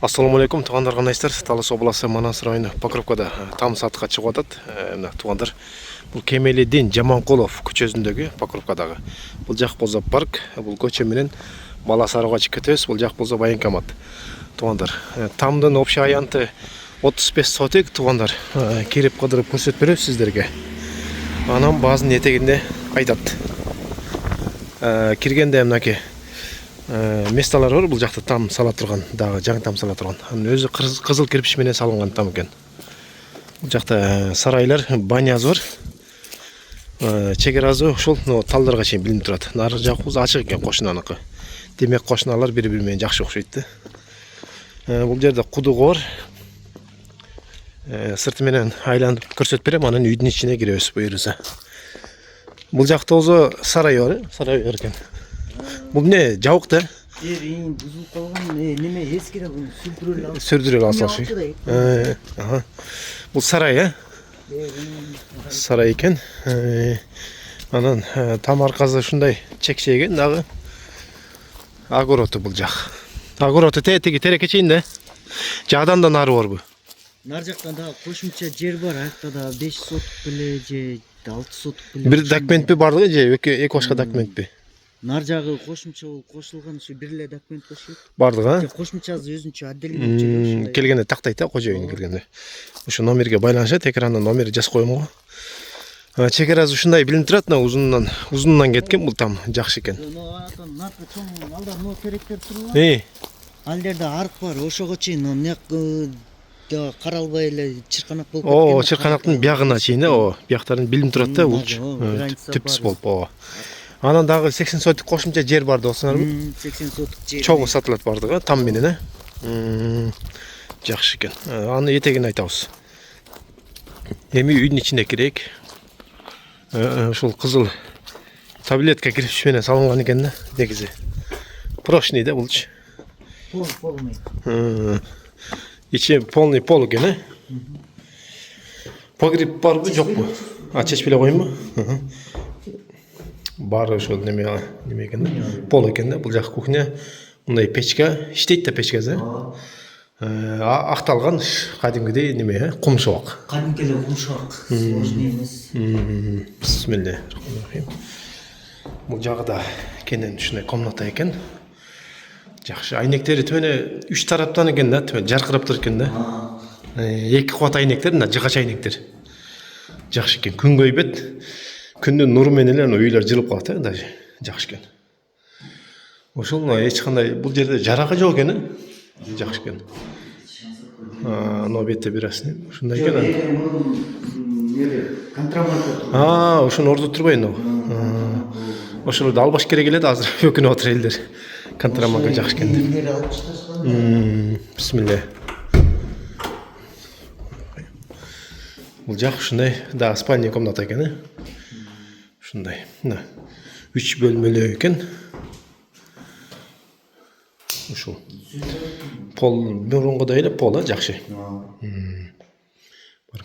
Ассаламу алейкум, туғандар қандайсыздар? Талас облысы Манас районы Покровкада там сатыққа шығып жатады. Мына туғандар, бұл Кемелидин Жаманқұлов көшесіндегі Покровкадағы. Бұл жақ болса парк, бұл көше менен Баласарыға шығып кетеміз, бұл жақ болса военкомат. Туғандар, тамдың общий аянты 35 сотик туғандар. Керіп қыдырып көрсетіп берем сіздерге. Анам базын етегінде айтады. Кіргенде мынаке месталар бар, бұл жақта там сала тұрған, дағы жаң там сала тұрған. Өзі қызыл кірпішменен салынған там екен. Бұл жақта сарайлар, баняз бар. Чекеразы ошол талдарға шейін білініп тұрады. Нары жақ ашық екен қошынанықы. Демек қошыналар бір-бірімен жақсы оқшайды. Бұл жерде құдығы бар. Сыртыменен айланып көрсетіп берем, анан үйдің ішіне кіреміз бұйырса. Бұл жақта өзі сарай бар, сарай бар екен. Бұл не, жауық да? Жерін бұзылып қалған, неме ескіре бұл сүрдірел алсашы. Бұл сарай, сарай екен. Анан там арқазы шындай чекше екен, дағы агороты бұл жақ. Агороты теги тереке чейін да? Жағдан да нары бар бұл. Нар жақтан да қошымша жер бар, аяқта да 5 сотық біле, же 6 сотық біле. Бір документ бе бардығы, же екі башқа документ бе? Нар жағы қошымша ол қосылған үш бірле документ қосылды. Бардыға? Қошымшасы өзінше отдельный. Келгенде тақтайды, қожайын келгенде. Ушу номерге байланышат, экрандан номер жаз қойым ғой. Чекераз ушундай билинип турат, узунунан кеткен, бул там жакшы экен. Ал жерде арык бар, ошого чейин нек каралбай эле чырканак болуп кеткен. Чырканактын биягына чейин, бияктарын билинип турат да, бул түпсүз болуп. Анан дагы 80 сотик кошумча жер барды болсоңарбы? 80 сотик жер. Чогуу сатылат бардыгы, там менен, жакшы экен. Аны этегин айтабыз. Эми үйдүн ичине кирейик. Ушул кызыл таблетка кирпич менен салынган экен да, негизи. Прошный да булчу. Полный. Ичи полный пол экен, Погреб барбы, жокпу? Чечип эле коюмбу? Бар ошол неме экен да, пол экен да, бул жак кухня. Мындай печка, иштейт да печкасы. Акталган кадимгидей неме, кумшабак. Кадимки эле кумшабак. Сложный эмес. Бисмилля. Бул жагы да кенен ушундай комната экен. Жакшы. Айнектери төмөнө 3 тараптан экен да, төмөн жаркырап тур экен да. 2 кубат айнектер, мына жыгач айнектер. Жакшы экен. Күн көйбөт. Күндүн нуру менен эле үйлөр жылып калат, даже жакшы экен. Ошол эч кандай бул жерде жарагы жок экен, жакшы экен. Анау бетте бирасын, ушундай экен. Контрабанда. Ошону ордо турбайбы? Ошолорду албаш керек эле да, азыр өкүнүп отур элдер. Контрабанда жакшы экен. Бисмилля. Бул жак ушундай, да, спальня комната экен, Ушундай. 3 бөлмөлүү экен. Ушул. Пол мурункудай эле пол, жакшы.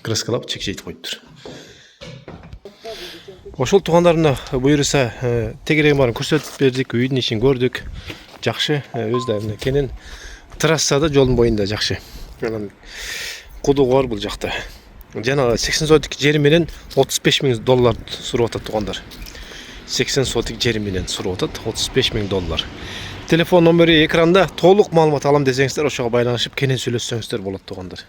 Краскалап чекчейтип коюптур. Ошол туугандарына буйруса, тегерегин баарын көрсөтүп бердик, үйдүн ишин көрдүк. Жакшы, өздөрүнө кенен трассада жолдун боюнда жакшы. Кудугу бар бул жакта. Жана 80 сотик жери менен $35,000 сурап атат туугандар. 80 сотик жери менен сурап атат $35,000. Телефон номери экранда, толук маалымат алам десеңиздер, ошого байланышып кенен сүйлөшсөңүздөр болот туугандар.